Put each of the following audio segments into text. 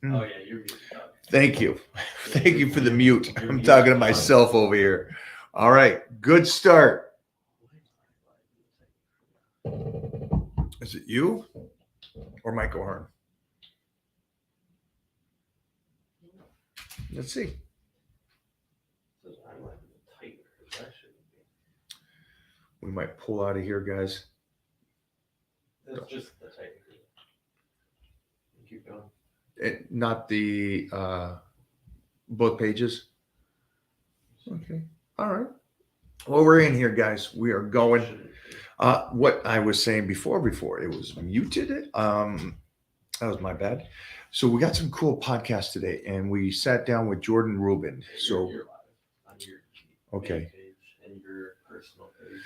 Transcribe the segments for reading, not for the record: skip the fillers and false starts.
Oh yeah, you're muted. Thank you. Thank you for the mute. I'm talking to myself over here. All right. Good start. Is it you or Michael Hearn? Let's see. We might pull out of here, guys. It's just the title. Keep going. Not the both pages. Okay. All right. Well, we're in here, guys. We are going. What I was saying before it was muted. That was my bad. So we got some cool podcasts today, and we sat down with Jordan Rubin. So you're live on your okay. Page and your personal page.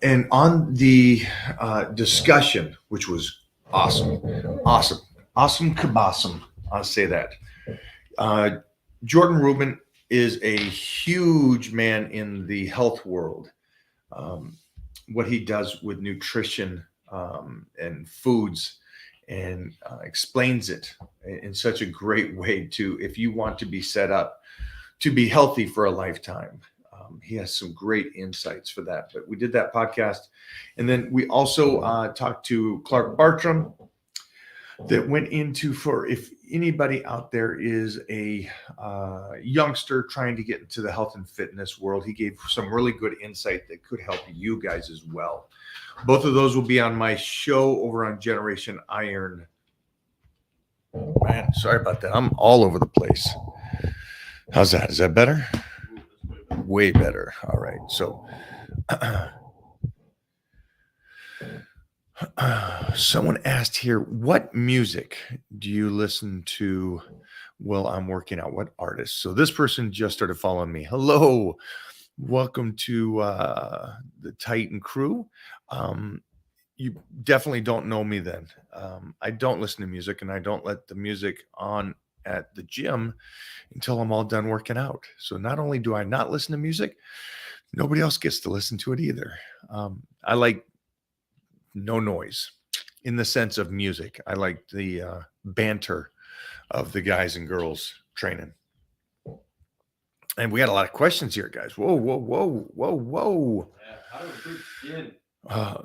And on the discussion, which was awesome, kabawsome. I'll say that. Jordan Rubin is a huge man in the health world. What he does with nutrition and foods, and explains it in such a great way to, if you want to be set up to be healthy for a lifetime. He has some great insights for that. But we did that podcast. And then we also talked to Clark Bartram, that went into, for if anybody out there is a youngster trying to get into the health and fitness world, he gave some really good insight that could help you guys as well. Both of those will be on my show over on Generation Iron. Man, sorry about that. I'm all over the place. How's that? Is that better? Way better. All right. So someone asked here, what music do you listen to while I'm working out? What artists? So this person just started following me. Hello. Welcome to the Titan crew. You definitely don't know me then. I don't listen to music, and I don't let the music on at the gym until I'm all done working out. So not only do I not listen to music, nobody else gets to listen to it either. I like no noise in the sense of music. I like the banter of the guys and girls training. And we had a lot of questions here, guys. Whoa. Yeah, how to improve skin.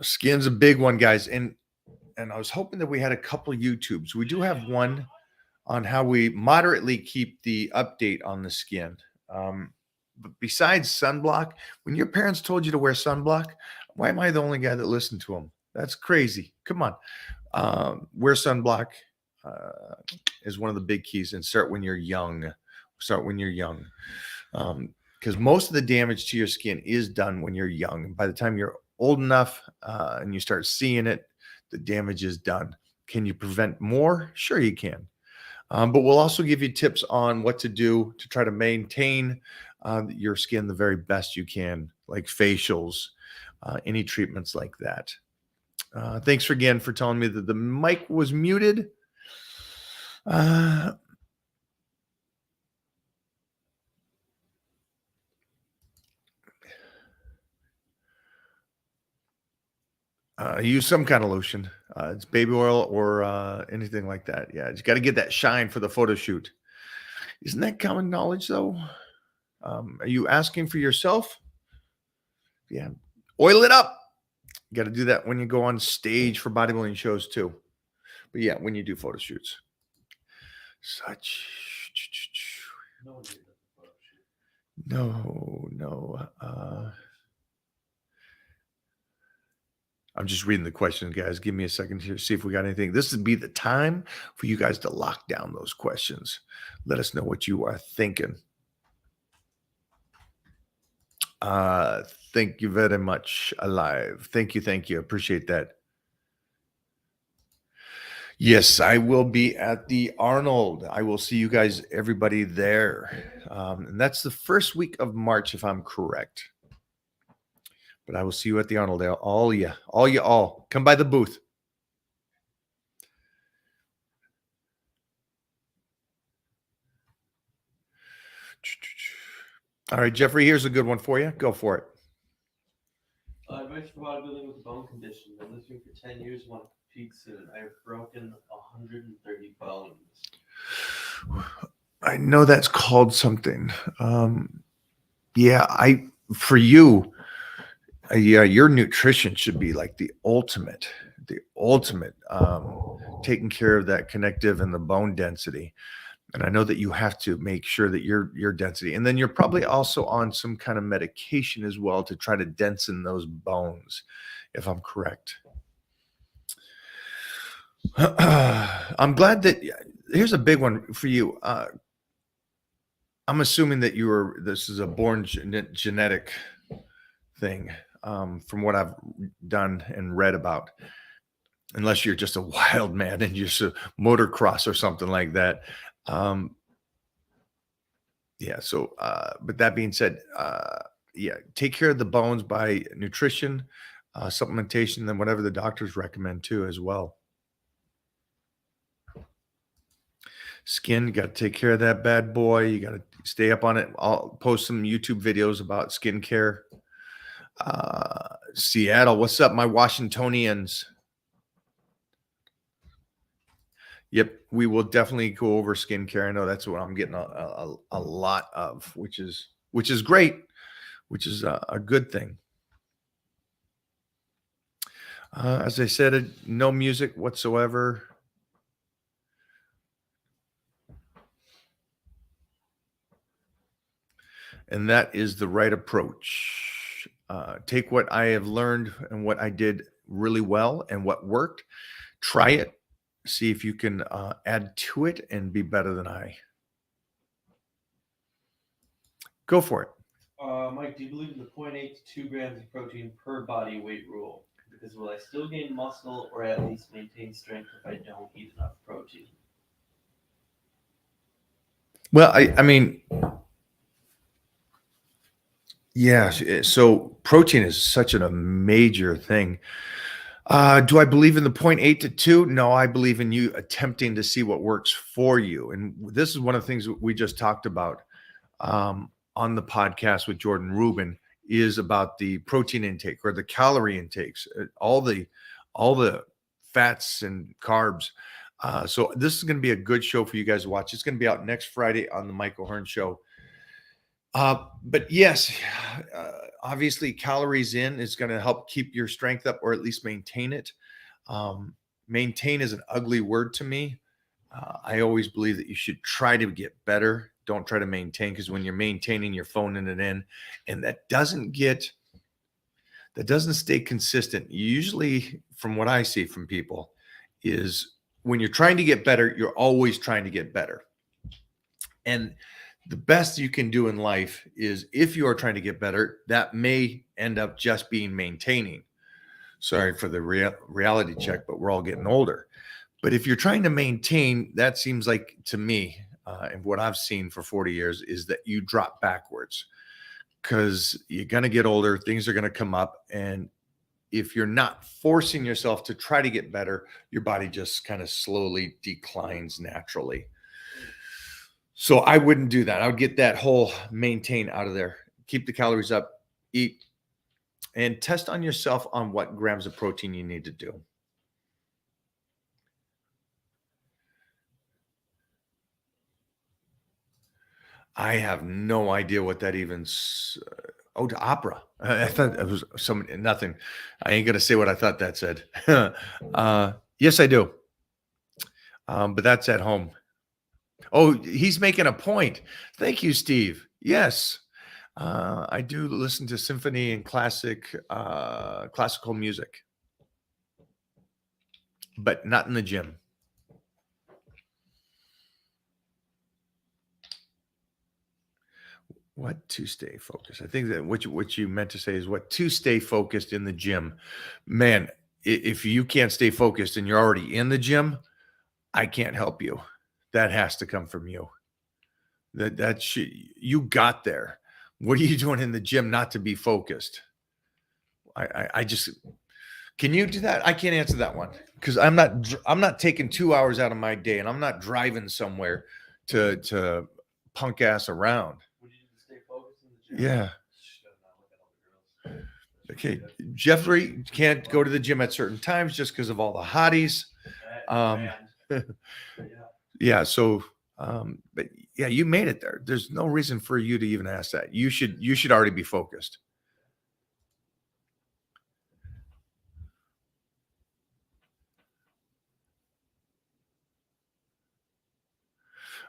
Skin's a big one, guys. And I was hoping that we had a couple YouTubes. We do have one on how we moderately keep the update on the skin. But besides sunblock, when your parents told you to wear sunblock, why am I the only guy that listened to them? That's crazy. Come on. Wear sunblock is one of the big keys, and start when you're young. Because most of the damage to your skin is done when you're young. By the time you're old enough and you start seeing it, the damage is done. Can you prevent more? Sure, you can. But we'll also give you tips on what to do to try to maintain your skin the very best you can, like facials, any treatments like that. Thanks again for telling me that the mic was muted. Use some kind of lotion. It's baby oil or anything like that. Yeah, you got to get that shine for the photo shoot. Isn't that common knowledge, though? Are you asking for yourself? Yeah. Oil it up. You got to do that when you go on stage for bodybuilding shows, too. But yeah, when you do photo shoots. No. I'm just reading the questions, guys. Give me a second here, see if we got anything. This would be the time for you guys to lock down those questions. Let us know what you are thinking. Thank you very much, Alive. Thank you. Appreciate that. Yes, I will be at the Arnold. I will see you guys, everybody there. And that's the first week of March, if I'm correct. But I will see you at the Arnold. All. Come by the booth. All right, Jeffrey, here's a good one for you. Go for it. Advice for bodybuilding with a bone condition. Been listening for 10 years. Want to peak soon. I've broken 130 bones. I know that's called something. Yeah, for you, yeah, your nutrition should be like the ultimate, taking care of that connective and the bone density. And I know that you have to make sure that your density, and then you're probably also on some kind of medication as well to try to densen those bones, if I'm correct. I'm glad that here's a big one for you. I'm assuming that this is a born genetic thing, from what I've done and read about, unless you're just a wild man and you're just a motocross or something like that. Yeah. So, but that being said, yeah, take care of the bones by nutrition, supplementation, and whatever the doctors recommend too, as well. Skin, you got to take care of that bad boy. You got to stay up on it. I'll post some YouTube videos about skincare. Seattle, what's up, my Washingtonians? Yep, we will definitely go over skincare. I know that's what I'm getting a lot of, which is great, which is a good thing. As I said, no music whatsoever. And that is the right approach. Take what I have learned and what I did really well and what worked. Try it. See if you can add to it and be better than I. Go for it. Mike, do you believe in the 0.8 to 2 grams of protein per body weight rule? Because will I still gain muscle or at least maintain strength if I don't eat enough protein? Well, I mean, yeah. So protein is such a major thing. Do I believe in the 0.8 to 2? No, I believe in you attempting to see what works for you. And this is one of the things that we just talked about on the podcast with Jordan Rubin, is about the protein intake or the calorie intakes, all the fats and carbs. So this is going to be a good show for you guys to watch. It's going to be out next Friday on the Michael Hearn Show. But yes, obviously calories in is going to help keep your strength up, or at least maintain it. Maintain is an ugly word to me. I always believe that you should try to get better. Don't try to maintain, because when you're maintaining, you're phoning it in, and that doesn't stay consistent. Usually, from what I see from people, is when you're trying to get better, you're always trying to get better. And the best you can do in life is, if you are trying to get better, that may end up just being maintaining. Sorry for the reality check, but we're all getting older. But if you're trying to maintain, that seems like, to me, and what I've seen for 40 years, is that you drop backwards, because you're going to get older. Things are going to come up. And if you're not forcing yourself to try to get better, your body just kind of slowly declines naturally. So I wouldn't do that. I would get that whole maintain out of there. Keep the calories up, eat, and test on yourself on what grams of protein you need to do. I have no idea what that even. To opera. I thought it was nothing. I ain't gonna say what I thought that said. Yes, I do. But that's at home. Oh, he's making a point. Thank you, Steve. Yes, I do listen to symphony and classical music, but not in the gym. What to stay focused? I think that what you meant to say is what to stay focused in the gym. Man, if you can't stay focused and you're already in the gym, I can't help you. That has to come from you. You got there. What are you doing in the gym not to be focused? I just, can you do that? I can't answer that one, because I'm not taking 2 hours out of my day, and I'm not driving somewhere to punk ass around. Would you stay focused in the gym? Yeah. Okay, Jeffrey can't go to the gym at certain times just because of all the hotties. Yeah. Yeah, so but yeah, you made it there. There's no reason for you to even ask that. You should already be focused.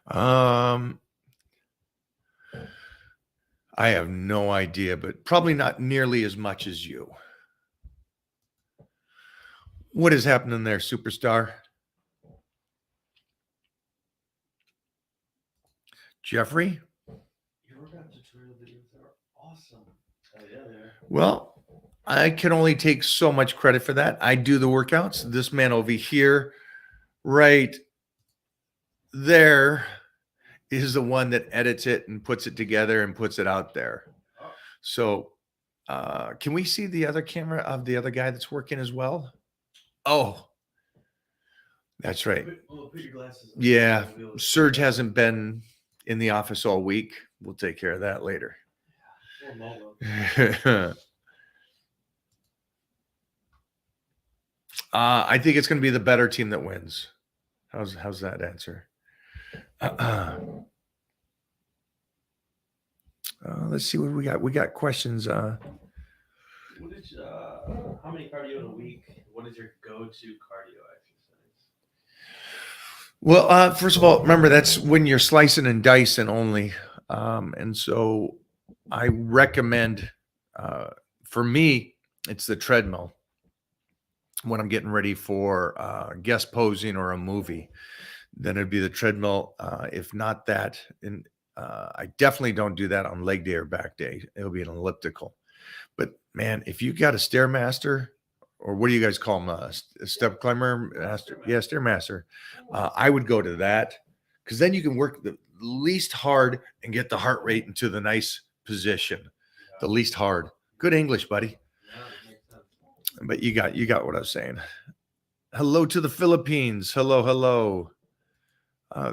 Um I have no idea, but probably not nearly as much as you. What is happening there, superstar? Jeffrey? Your workout tutorial videos are awesome. Oh yeah, they're. Well, I can only take so much credit for that. I do the workouts. This man over here, right there, is the one that edits it and puts it together and puts it out there. So, can we see the other camera of the other guy that's working as well? Oh, that's right. Put your glasses on. Yeah, You'll be able to see Serge that. hasn't been in the office all week. We'll take care of that later. Or Molo. I think it's going to be the better team that wins. How's that answer? Let's see what we got. We got questions. What is how many cardio in a week? What is your go-to cardio exercise? Well, first of all, remember that's when you're slicing and dicing only. And so I recommend, for me, it's the treadmill when I'm getting ready for guest posing or a movie. Then it'd be the treadmill. If not that, and I definitely don't do that on leg day or back day. It'll be an elliptical. But man, if you got a Stairmaster, or what do you guys call them? A step climber, master? Yeah, Stairmaster. I would go to that because then you can work the least hard and get the heart rate into the nice position. The least hard. Good English, buddy. Yeah, that makes sense. But you got what I was saying. Hello to the Philippines. Hello.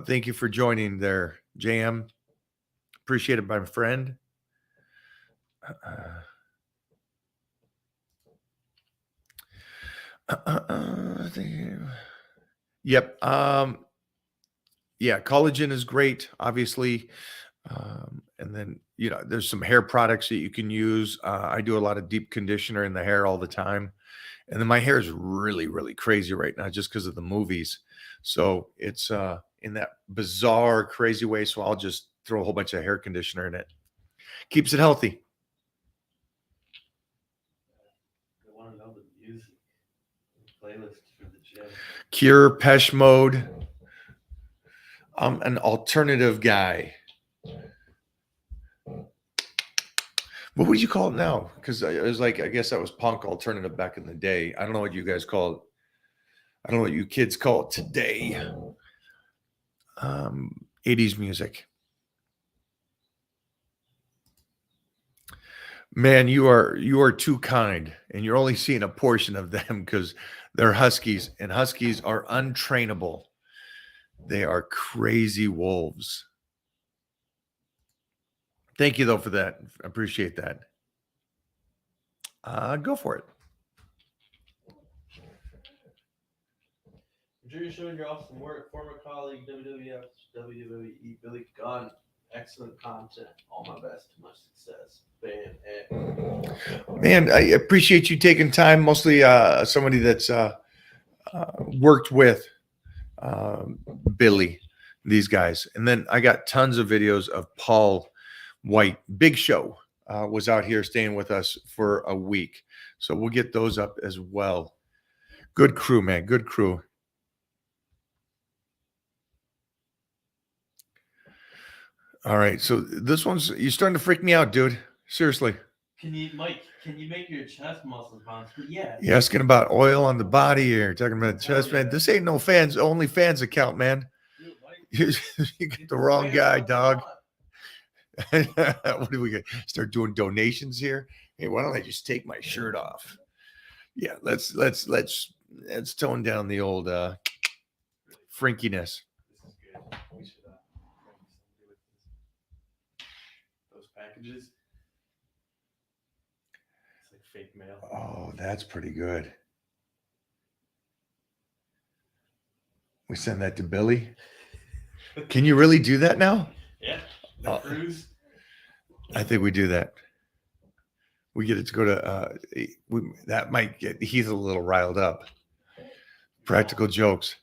Thank you for joining there, JM. Appreciate it, my friend. Yep. Yeah, collagen is great, obviously. And then, there's some hair products that you can use. I do a lot of deep conditioner in the hair all the time. And then my hair is really, really crazy right now just because of the movies. So it's in that bizarre, crazy way. So I'll just throw a whole bunch of hair conditioner in it. Keeps it healthy. I want to know the music playlist for the gym. Cure, Pesh Mode. I'm an alternative guy. What would you call it now? Because it was like, I guess that was punk alternative back in the day. I don't know what you guys call it. I don't know what you kids call it today. 80s music. Man, you are too kind, and you're only seeing a portion of them because they're Huskies, and Huskies are untrainable. They are crazy wolves. Thank you, though, for that. I appreciate that. Go for it. Drew, showing your awesome work. Former colleague, WWF, WWE, Billy Gunn. Excellent content. All my best. Much success. Man, I appreciate you taking time. Mostly somebody that's worked with Billy, these guys. And then I got tons of videos of Paul White. Big Show was out here staying with us for a week. So we'll get those up as well. Good crew, man. Good crew. All right. So this one's, you're starting to freak me out, dude. Seriously. Mike, can you make your chest muscles bounce? Yeah. You're asking about oil on the body here. Talking about the chest, man. This ain't no fans, only fans account, man. Dude, Mike, You get the wrong guy, dog. What do we get? Start doing donations here? Hey, why don't I just take my shirt off? Yeah, let's tone down the old frinkiness. This is good. We should something with those packages. It's like fake mail. Oh, that's pretty good. We send that to Billy. Can you really do that now? Yeah. The Oh. cruise. I think we do that. We get it to go to that might get Heath a little riled up. Practical jokes.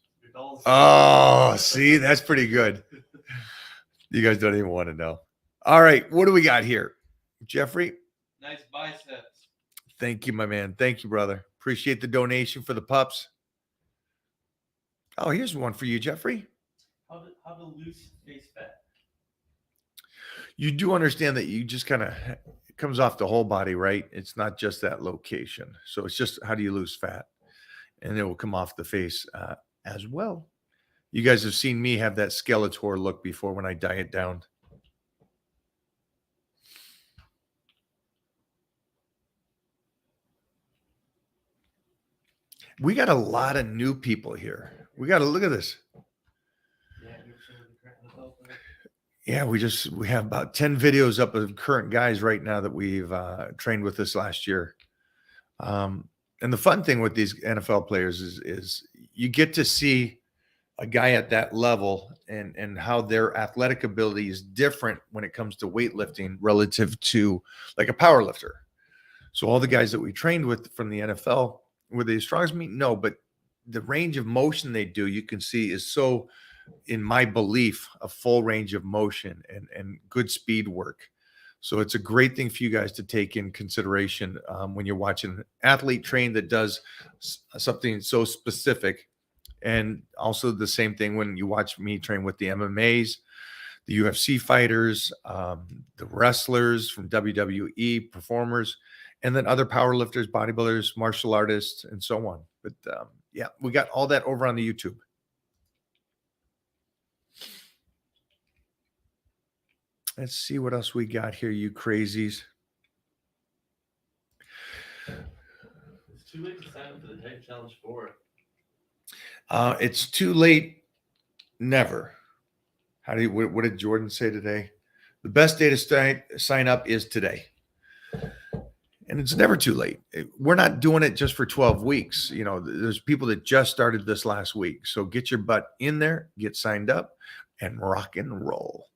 Oh, see, that's pretty good. You guys don't even want to know. All right, what do we got here? Jeffrey? Nice biceps. Thank you, my man. Thank you, brother. Appreciate the donation for the pups. Oh, here's one for you, Jeffrey. How to lose face fat. You do understand that you just kind of, it comes off the whole body, right? It's not just that location. So it's just how do you lose fat? And it will come off the face as well. You guys have seen me have that Skeletor look before when I diet down. We got a lot of new people here. We got to look at this. Yeah, we have about 10 videos up of current guys right now that we've trained with this last year. And the fun thing with these NFL players is you get to see a guy at that level and how their athletic ability is different when it comes to weightlifting relative to like a power lifter. So all the guys that we trained with from the NFL, were they as strong as me? No, but the range of motion they do, you can see is so, in my belief, a full range of motion and good speed work. So it's a great thing for you guys to take in consideration when you're watching an athlete train that does something so specific. And also the same thing when you watch me train with the MMAs, the UFC fighters, the wrestlers from WWE, performers, and then other powerlifters, bodybuilders, martial artists, and so on. But yeah, we got all that over on the YouTube. Let's see what else we got here, you crazies. It's too late to sign up for the Titan Challenge 4. It's too late. Never. What did Jordan say today? The best day to sign up is today. And it's never too late. We're not doing it just for 12 weeks. You know, there's people that just started this last week. So get your butt in there, get signed up, and rock and roll.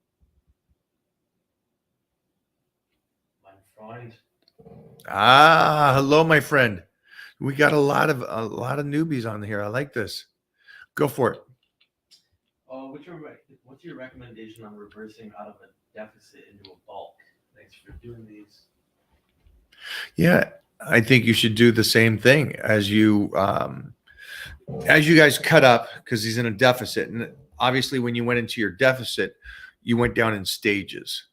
My friend. Hello, my friend. We got a lot of newbies on here. I like this. Go for it. What's your recommendation on reversing out of a deficit into a bulk? Thanks for doing these. Yeah, I think you should do the same thing as you guys cut up, because he's in a deficit. And obviously when you went into your deficit, you went down in stages.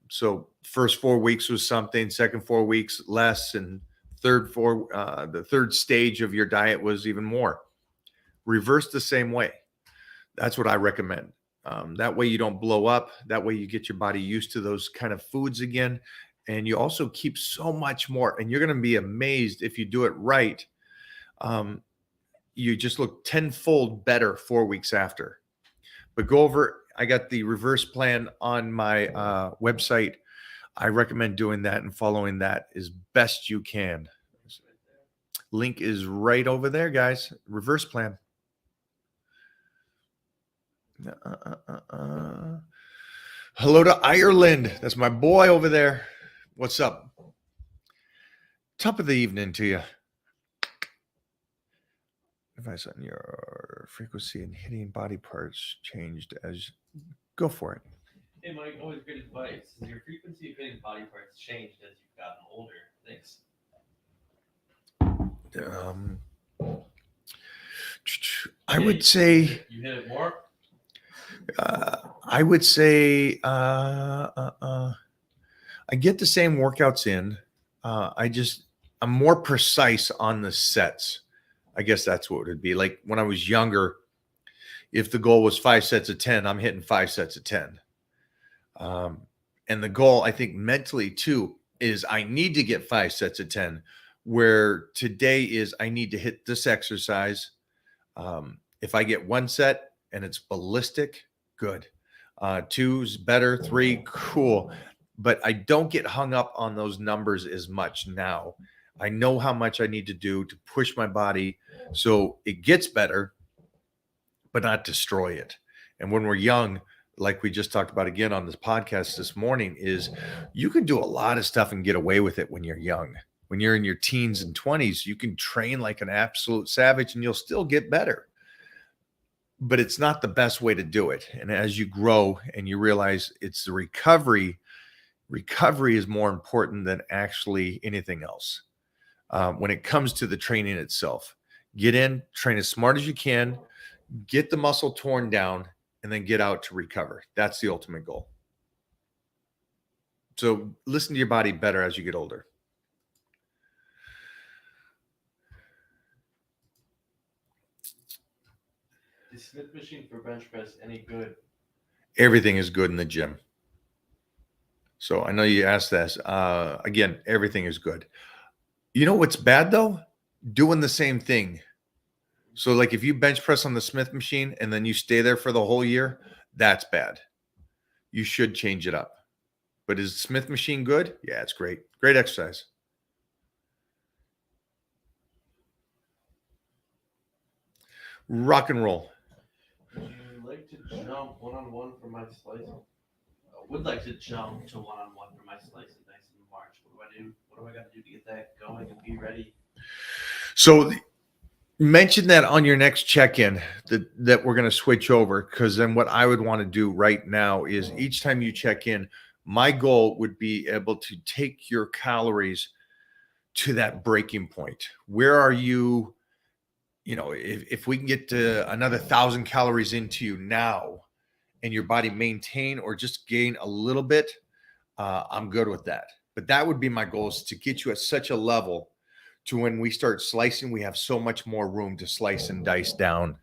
So first 4 weeks was something, second 4 weeks less, and the third stage of your diet was even more. Reverse the same way. That's what I recommend. That way you don't blow up. That way you get your body used to those kind of foods again. And you also keep so much more. And you're going to be amazed if you do it right. You just look tenfold better 4 weeks after. But go over, I got the reverse plan on my website. I recommend doing that and following that as best you can. Link is right over there, guys. Reverse plan. Hello to Ireland. That's my boy over there. What's up? Top of the evening to you. Advice on your frequency and hitting body parts changed as go for it. Hey Mike, always good advice. Has your frequency of hitting body parts changed as you've gotten older? Thanks. I would say you hit it more. I would say I get the same workouts in. I'm more precise on the sets. I guess that's what it would be. Like when I was younger, if the goal was 5 sets of 10, I'm hitting 5 sets of 10. And the goal, I think mentally too, is I need to get 5 sets of 10, where today is I need to hit this exercise. If I get 1 set and it's ballistic, good. 2's better, 3, cool. but I don't get hung up on those numbers as much now. I know how much I need to do to push my body so it gets better, but not destroy it. And when we're young, like we just talked about again on this podcast this morning, is you can do a lot of stuff and get away with it when you're young. When you're in your teens and 20s, you can train like an absolute savage and you'll still get better. But it's not the best way to do it. And as you grow and you realize it's the recovery is more important than actually anything else. When it comes to the training itself, get in, train as smart as you can, get the muscle torn down, and then get out to recover. That's the ultimate goal. So listen to your body better as you get older. Is Smith machine for bench press any good? Everything is good in the gym. So I know you asked this. Again, everything is good. You know what's bad though? Doing the same thing. So like if you bench press on the Smith machine and then you stay there for the whole year, that's bad. You should change it up. But is Smith machine good? Yeah, it's great. Great exercise. Rock and roll. Would you like to jump one-on-one for my slice? I would like to jump to one-on-one for my slice and dice in March. What do I do? What do I got to do to get that going and be ready? So mention that on your next check-in that we're going to switch over, because then what I would want to do right now is each time you check in, my goal would be able to take your calories to that breaking point. Where are you? You know, if we can get to another 1,000 calories into you now and your body maintain or just gain a little bit, I'm good with that. But that would be my goal, is to get you at such a level to when we start slicing, we have so much more room to slice and dice down.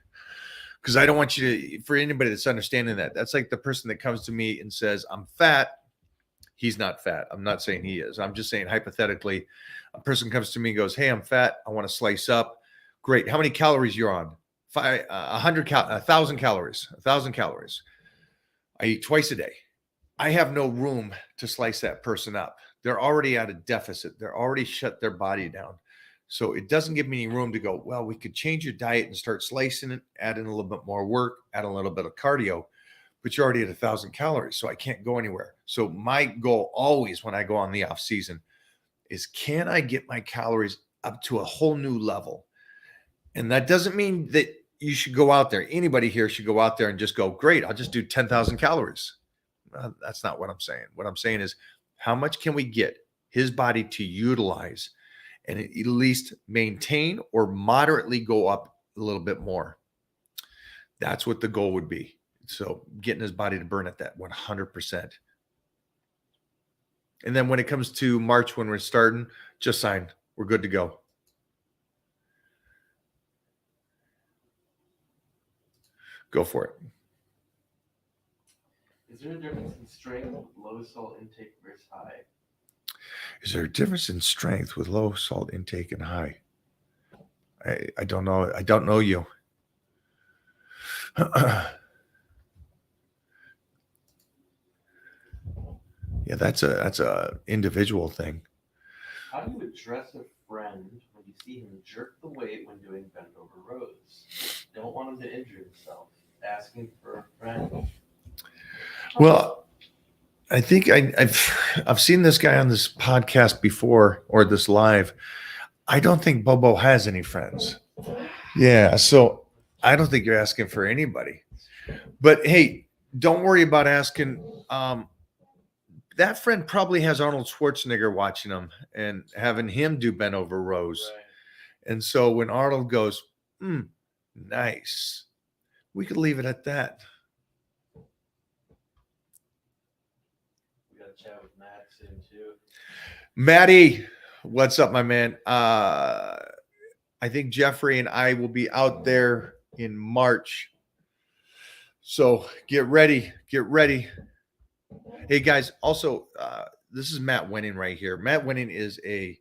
Because I don't want you to, for anybody that's understanding that, that's like the person that comes to me and says, I'm fat. He's not fat. I'm not saying he is. I'm just saying hypothetically, a person comes to me and goes, hey, I'm fat. I want to slice up. Great. How many calories you're on? 1,000 calories. 1,000 calories. I eat twice a day. I have no room to slice that person up. They're already at a deficit. They're already shut their body down. So it doesn't give me any room to go, well, we could change your diet and start slicing it, add in a little bit more work, add a little bit of cardio, but you're already at 1,000 calories. So I can't go anywhere. So my goal always when I go on the off season is, can I get my calories up to a whole new level? And that doesn't mean that you should go out there. Anybody here should go out there and just go, great, I'll just do 10,000 calories. That's not what I'm saying. What I'm saying is, how much can we get his body to utilize and at least maintain or moderately go up a little bit more? That's what the goal would be. So getting his body to burn at that 100%. And then when it comes to March, when we're starting, just sign. We're good to go. Go for it. Is there a difference in strength with low salt intake versus high? Is there a difference in strength with low salt intake and high? I don't know. I don't know you. Yeah, that's a individual thing. How do you address a friend when you see him jerk the weight when doing bent over rows? Don't want him to injure himself. Asking for a friend. Well, I think I've seen this guy on this podcast before, or this live. I don't think Bobo has any friends. Yeah, so I don't think you're asking for anybody. But hey, don't worry about asking. That friend probably has Arnold Schwarzenegger watching him and having him do bent over rows. Right. And so when Arnold goes, nice, we could leave it at that. We got to chat with Matt soon too. Matty, what's up, my man? I think Jeffrey and I will be out there in March. So get ready. Get ready. Hey guys, also, this is Matt Winning right here. Matt Winning is a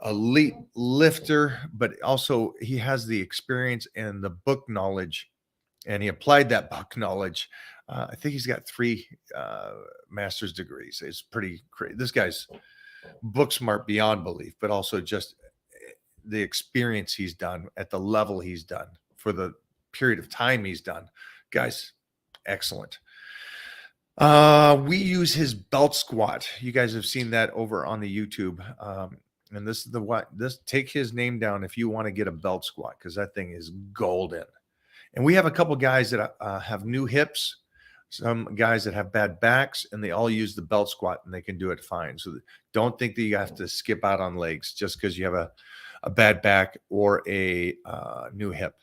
elite lifter, but also he has the experience and the book knowledge, and he applied that book knowledge I think he's got 3 master's degrees. It's pretty crazy. This guy's book smart beyond belief, but also just the experience he's done at the level he's done for the period of time he's done. Guys, excellent. We use his belt squat. You guys have seen that over on the YouTube. And this is the what this take his name down if you want to get a belt squat, because that thing is golden. And we have a couple guys that have new hips, some guys that have bad backs, and they all use the belt squat and they can do it fine. So don't think that you have to skip out on legs just because you have a bad back or a new hip.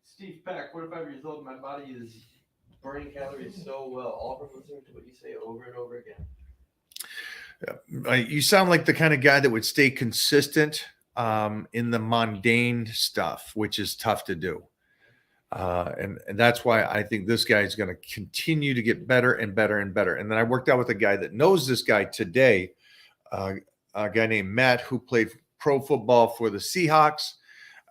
Steve Peck, 45 years old. My body is burning calories so well, all from listening to what you say over and over again. You sound like the kind of guy that would stay consistent in the mundane stuff, which is tough to do. And that's why I think this guy is going to continue to get better and better and better. And then I worked out with a guy that knows this guy today, a guy named Matt, who played pro football for the Seahawks,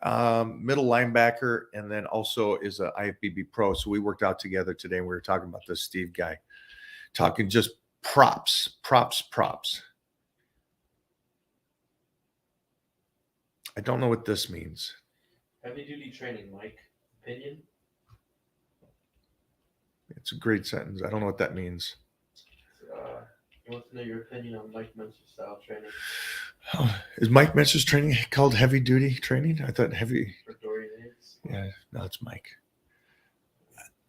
middle linebacker, and then also is a IFBB pro. So we worked out together today, and we were talking about this Steve guy, talking just props. I don't know what this means. Heavy duty training, Mike. Opinion? It's a great sentence. I don't know what that means. He wants to know your opinion on Mike Mentzer's style training. Oh, is Mike Mentzer's training called heavy duty training? I thought heavy. For Dorian Hicks. Yeah, no, it's Mike.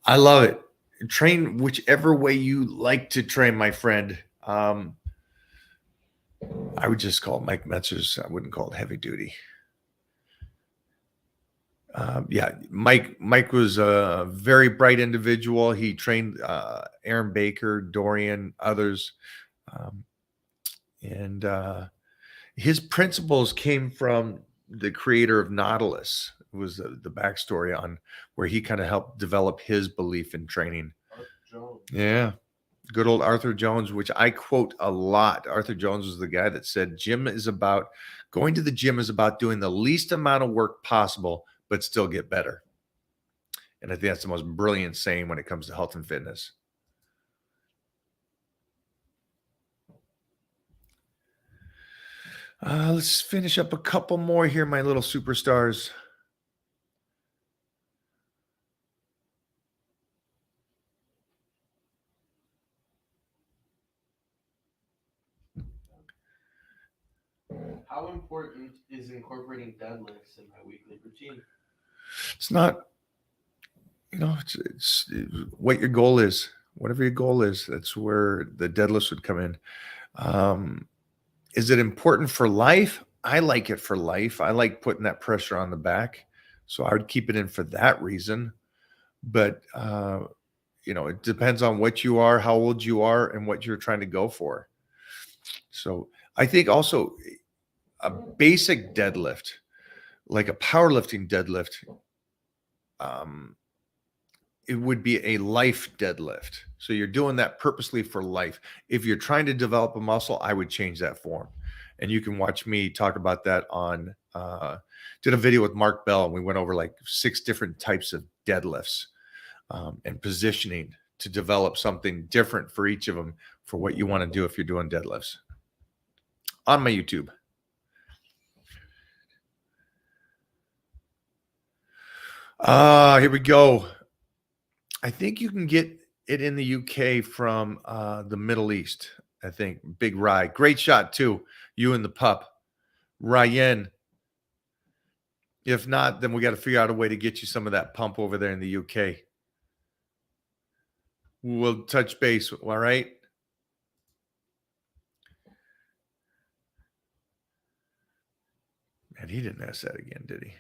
I love it. Train whichever way you like to train, my friend. I would just call it Mike Mentzer's. I wouldn't call it heavy duty. Yeah, Mike was a very bright individual. He trained Aaron Baker, Dorian, others. And his principles came from the creator of Nautilus. It was the backstory on where he kind of helped develop his belief in training. Arthur Jones. Yeah. Good old Arthur Jones, which I quote a lot. Arthur Jones was the guy that said going to the gym is about doing the least amount of work possible, but still get better. And I think that's the most brilliant saying when it comes to health and fitness. Let's finish up a couple more here, my little superstars. How important is incorporating deadlifts in my weekly routine? It's not, it's what your goal is. Whatever your goal is, that's where the deadlifts would come in. Is it important for life? I like it for life. I like putting that pressure on the back. So I would keep it in for that reason. But, it depends on what you are, how old you are, and what you're trying to go for. So I think also a basic deadlift, like a powerlifting deadlift, it would be a life deadlift. So you're doing that purposely for life. If you're trying to develop a muscle, I would change that form. And you can watch me talk about that on, did a video with Mark Bell, and we went over like 6 different types of deadlifts and positioning to develop something different for each of them for what you want to do if you're doing deadlifts on my YouTube. Here we go. I think you can get it in the UK from the Middle East. I think Big Rye. Great shot too. You and the pup. Ryan. If not, then we got to figure out a way to get you some of that pump over there in the UK. We'll touch base. All right. Man, he didn't ask that again, did he?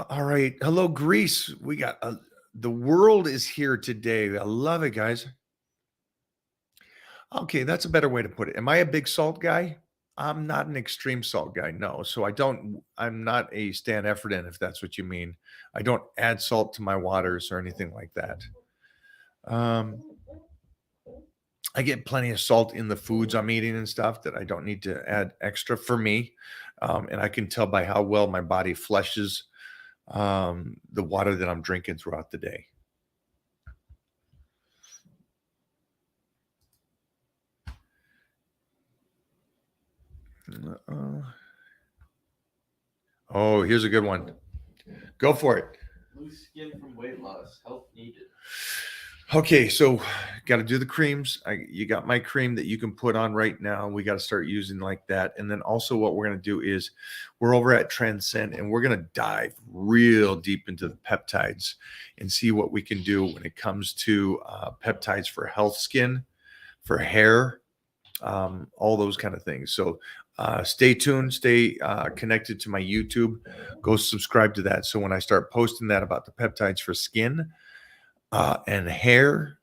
All right. Hello, Greece. We got the world is here today. I love it, guys. Okay, that's a better way to put it. Am I a big salt guy? I'm not an extreme salt guy. No. So I'm not a Stan Efferdin, if that's what you mean. I don't add salt to my waters or anything like that. I get plenty of salt in the foods I'm eating and stuff that I don't need to add extra for me. And I can tell by how well my body flushes the water that I'm drinking throughout the day. Oh, here's a good one. Go for it. Loose skin from weight loss. Help needed. Okay, so got to do the creams. You got my cream that you can put on right now. We got to start using like that. And then also what we're going to do is we're over at Transcend and we're going to dive real deep into the peptides and see what we can do when it comes to peptides for health skin, for hair, all those kind of things. So stay tuned, stay connected to my YouTube. Go subscribe to that. So when I start posting that about the peptides for skin, and hair,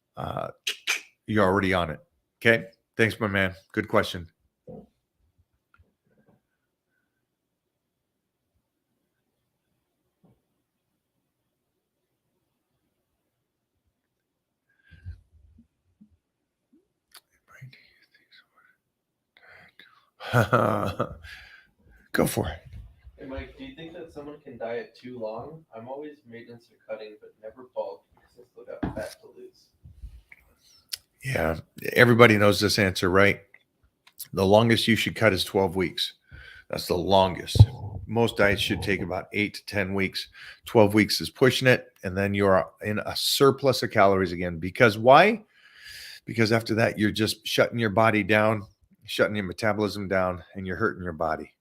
you're already on it. Okay. Thanks, my man. Good question. Go for it. Hey Mike, do you think that someone can diet too long? I'm always maintenance or cutting, but never bulk because I still got fat to lose. Yeah. Everybody knows this answer, right? The longest you should cut is 12 weeks. That's the longest. Most diets should take about 8 to 10 weeks. 12 weeks is pushing it. And then you're in a surplus of calories again. Because why? Because after that, you're just shutting your body down, shutting your metabolism down, and you're hurting your body.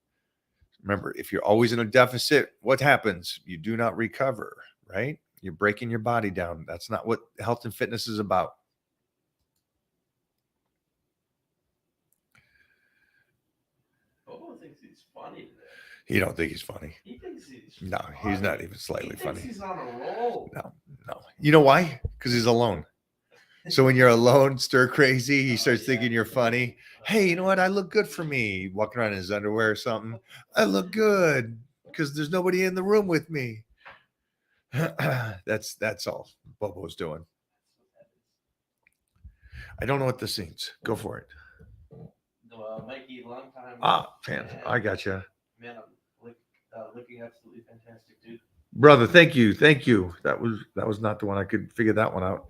Remember, if you're always in a deficit, what happens? You do not recover, right? You're breaking your body down. That's not what health and fitness is about. Bobo thinks he's funny today. You don't think he's funny? He thinks he's No, he's not even slightly he funny. He's on a roll. No. You know why? Because he's alone. So when you're alone, stir crazy, he starts thinking you're funny. Hey, you know what? I look good for me. Walking around in his underwear or something. I look good because there's nobody in the room with me. That's all Bobo's doing. I don't know what this means. Go for it. Mikey, long time. Man, I got you. Man, I'm looking absolutely fantastic, dude. Brother, thank you. That was not the one. I could figure that one out.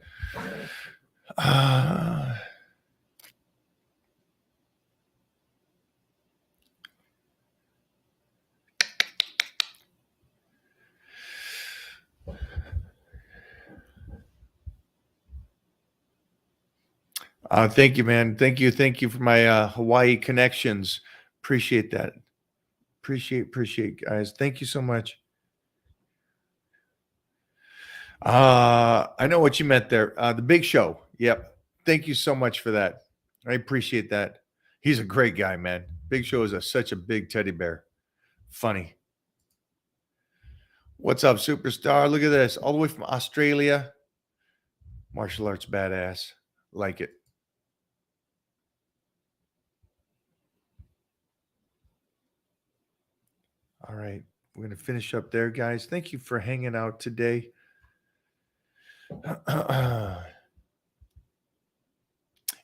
Thank you, man. Thank you for my Hawaii connections. Appreciate that. Appreciate, guys. Thank you so much. I know what you meant there. The Big Show. Yep. Thank you so much for that. I appreciate that. He's a great guy, man. Big Show is such a big teddy bear. Funny. What's up, superstar? Look at this. All the way from Australia. Martial arts badass. Like it. All right. We're going to finish up there, guys. Thank you for hanging out today.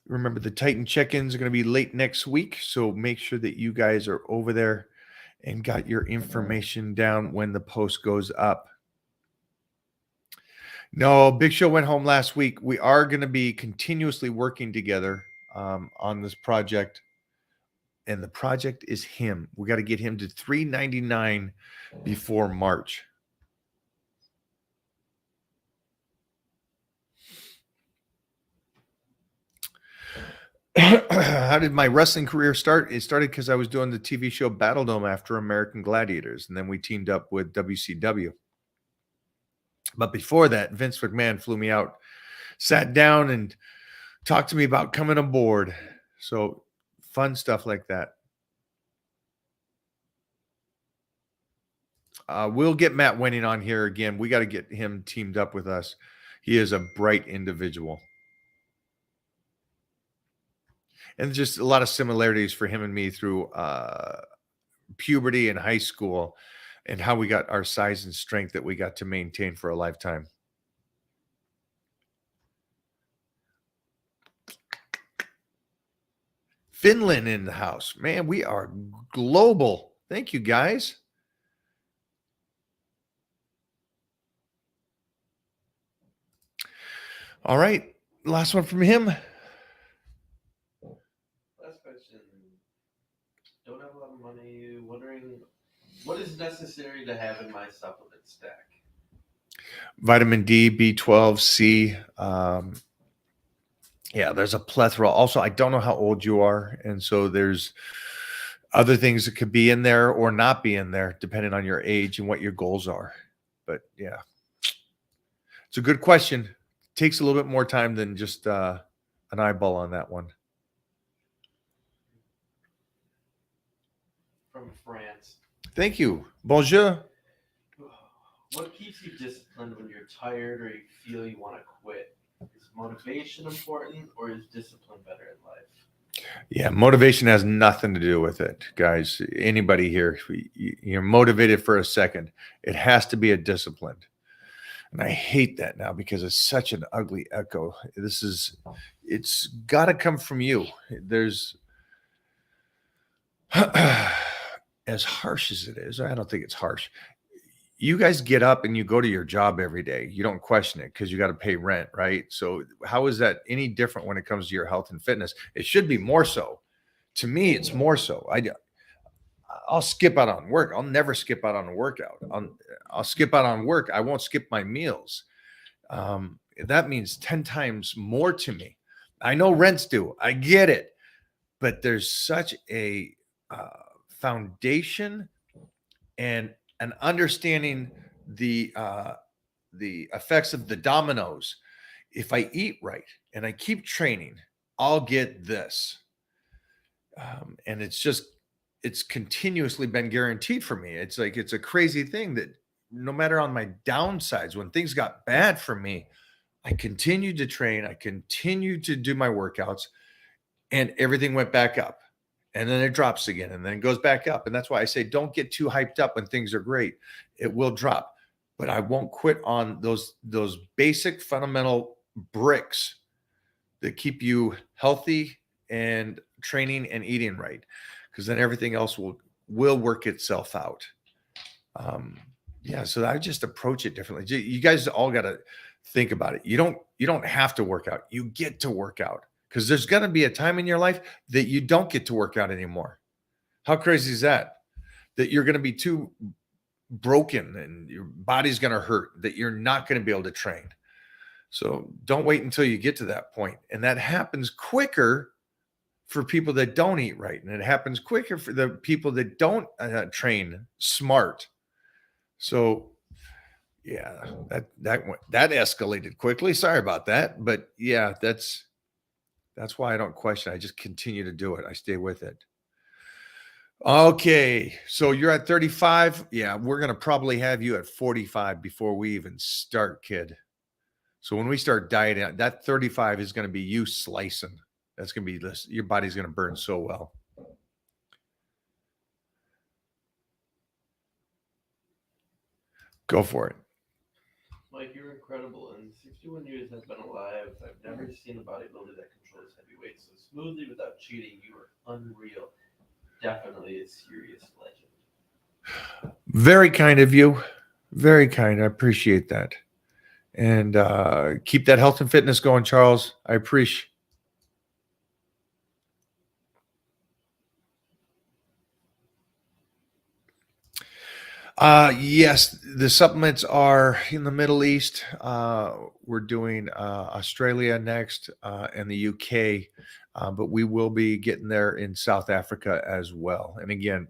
Remember, the Titan check-ins are going to be late next week, so make sure that you guys are over there and got your information down when the post goes up. No, Big Show went home last week. We are going to be continuously working together on this project, and the project is him. We got to get him to $399 before March. How did my wrestling career start? It started because I was doing the TV show Battle Dome after American Gladiators, and then we teamed up with WCW. But before that, Vince McMahon flew me out, sat down, and talked to me about coming aboard. So fun stuff like that. We'll get Matt Wenning on here again. We got to get him teamed up with us. He is a bright individual. And just a lot of similarities for him and me through puberty and high school and how we got our size and strength that we got to maintain for a lifetime. Finland in the house. Man, we are global. Thank you, guys. All right. Last one from him. Last question. Don't have a lot of money. Wondering what is necessary to have in my supplement stack. Vitamin D, B12, C. Yeah, there's a plethora. Also, I don't know how old you are. And so there's other things that could be in there or not be in there, depending on your age and what your goals are. But yeah, it's a good question. Takes a little bit more time than just an eyeball on that one. From France. Thank you. Bonjour. What keeps you disciplined when you're tired or you feel you want to quit? Is motivation important or is discipline better in life? Yeah, motivation has nothing to do with it, guys. Anybody here, you're motivated for a second. It has to be a discipline. And I hate that now because it's such an ugly echo. It's got to come from you. There's, as harsh as it is, I don't think it's harsh. You guys get up and you go to your job every day. You don't question it because you got to pay rent, right? So how is that any different when it comes to your health and fitness? It should be more so. To me, it's more so. I'll skip out on work. I'll never skip out on a workout. I'll skip out on work. I won't skip my meals. That means 10 times more to me. I know rents do. I get it. But there's such a foundation and an understanding the effects of the dominoes. If I eat right and I keep training, I'll get this. And it's continuously been guaranteed for me. It's like, it's a crazy thing that no matter on my downsides, when things got bad for me, I continued to train. I continued to do my workouts and everything went back up. And then it drops again and then it goes back up. And that's why I say, don't get too hyped up when things are great. It will drop, but I won't quit on those basic fundamental bricks that keep you healthy and training and eating right. Because then everything else will work itself out. Yeah. So I just approach it differently. You guys all got to think about it. You don't have to work out. You get to work out. Because there's going to be a time in your life that you don't get to work out anymore. How crazy is that? That you're going to be too broken and your body's going to hurt, that you're not going to be able to train. So don't wait until you get to that point. And that happens quicker for people that don't eat right. And it happens quicker for the people that don't train smart. So yeah, that escalated quickly. Sorry about that. But yeah, that's why I don't question. I just continue to do it. I stay with it. Okay. So you're at 35. Yeah. We're going to probably have you at 45 before we even start, kid. So when we start dieting, that 35 is going to be you slicing. That's going to be this. Your body's going to burn so well. Go for it. Mike, you're incredible. In 61 years I've been alive, I've never seen a bodybuilder that controls heavy weights so smoothly without cheating. You are unreal. Definitely a serious legend. Very kind of you. Very kind. I appreciate that. And keep that health and fitness going, Charles. I appreciate. Yes, the supplements are in the Middle East. We're doing Australia next and the UK, but we will be getting there in South Africa as well. And again,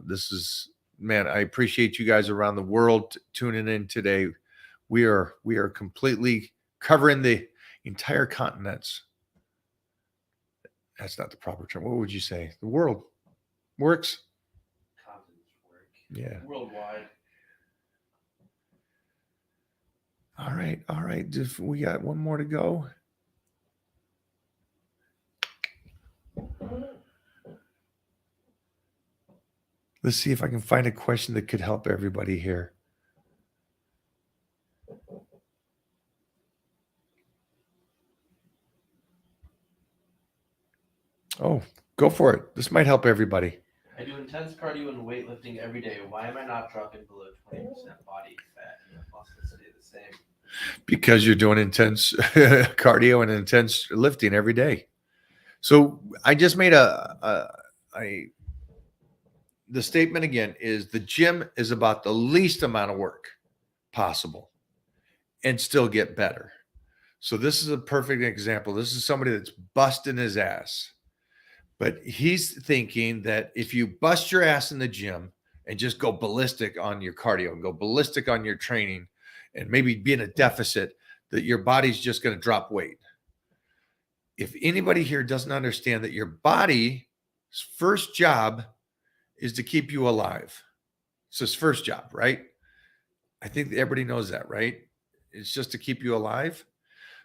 this is, man, I appreciate you guys around the world tuning in today. We are completely covering the entire continents. That's not the proper term. What would you say? The world works. Yeah. Worldwide. All right. We got one more to go. Let's see if I can find a question that could help everybody here. Oh, go for it. This might help everybody. I do intense cardio and weightlifting every day. Why am I not dropping below 20% body fat and the muscles stay the same? Because you're doing intense cardio and intense lifting every day. So I just made the statement again is the gym is about the least amount of work possible and still get better. So this is a perfect example. This is somebody that's busting his ass, but he's thinking that if you bust your ass in the gym and just go ballistic on your cardio and go ballistic on your training and maybe be in a deficit, that your body's just going to drop weight. If anybody here doesn't understand that your body's first job is to keep you alive. It's his first job, right? I think everybody knows that, right? It's just to keep you alive.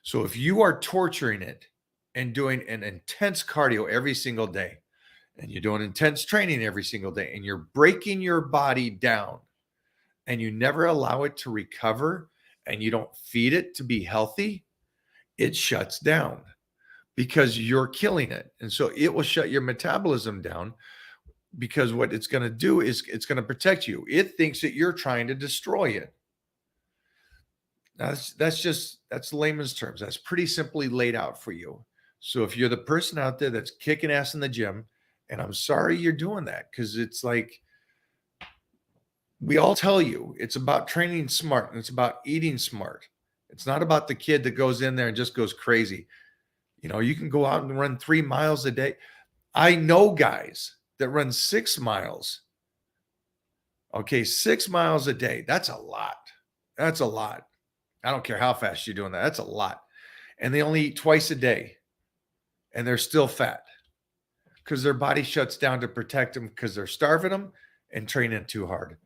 So if you are torturing it and doing an intense cardio every single day, and you're doing intense training every single day, and you're breaking your body down, and you never allow it to recover, and you don't feed it to be healthy, it shuts down because you're killing it. And so it will shut your metabolism down because what it's going to do is it's going to protect you. It thinks that you're trying to destroy it. Now, that's layman's terms. That's pretty simply laid out for you. So if you're the person out there that's kicking ass in the gym, and I'm sorry you're doing that, because it's like we all tell you it's about training smart and it's about eating smart. It's not about the kid that goes in there and just goes crazy. You know, you can go out and run 3 miles a day. I know guys that run 6 miles. Okay, 6 miles a day. That's a lot. That's a lot. I don't care how fast you're doing that. That's a lot. And they only eat twice a day. And they're still fat because their body shuts down to protect them because they're starving them and training too hard.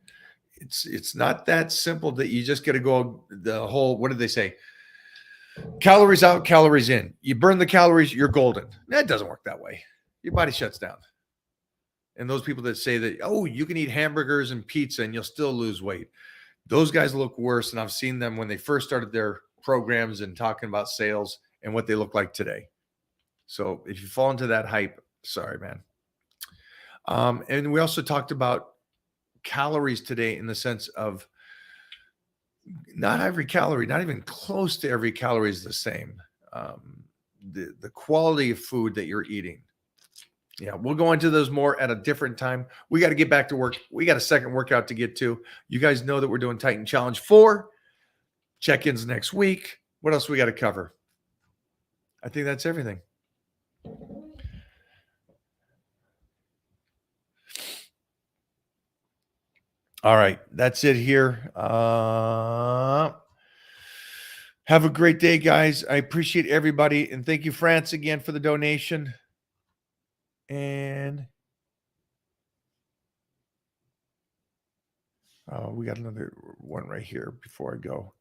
It's not that simple that you just got to go the whole, what did they say? Calories out, calories in. You burn the calories, you're golden. That doesn't work that way. Your body shuts down. And those people that say that, oh, you can eat hamburgers and pizza and you'll still lose weight. Those guys look worse. And I've seen them when they first started their programs and talking about sales and what they look like today. So if you fall into that hype, sorry, man. And we also talked about calories today in the sense of not every calorie, not even close to every calorie is the same. The quality of food that you're eating. Yeah, we'll go into those more at a different time. We got to get back to work. We got a second workout to get to. You guys know that we're doing Titan Challenge 4. Check-ins next week. What else we got to cover? I think that's everything. All right, that's it here. Have a great day, guys. I appreciate everybody. And thank you, France, again for the donation. And we got another one right here before I go.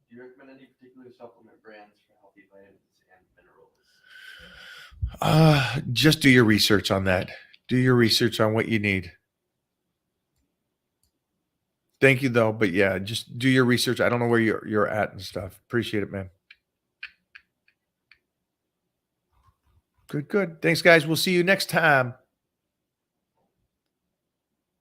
Do you recommend any particular supplement brands for healthy vitamins and minerals? Just do your research on that. Do your research on what you need. Thank you, though. But yeah, just do your research. I don't know where you're at and stuff. Appreciate it, man. Good. Thanks, guys. We'll see you next time.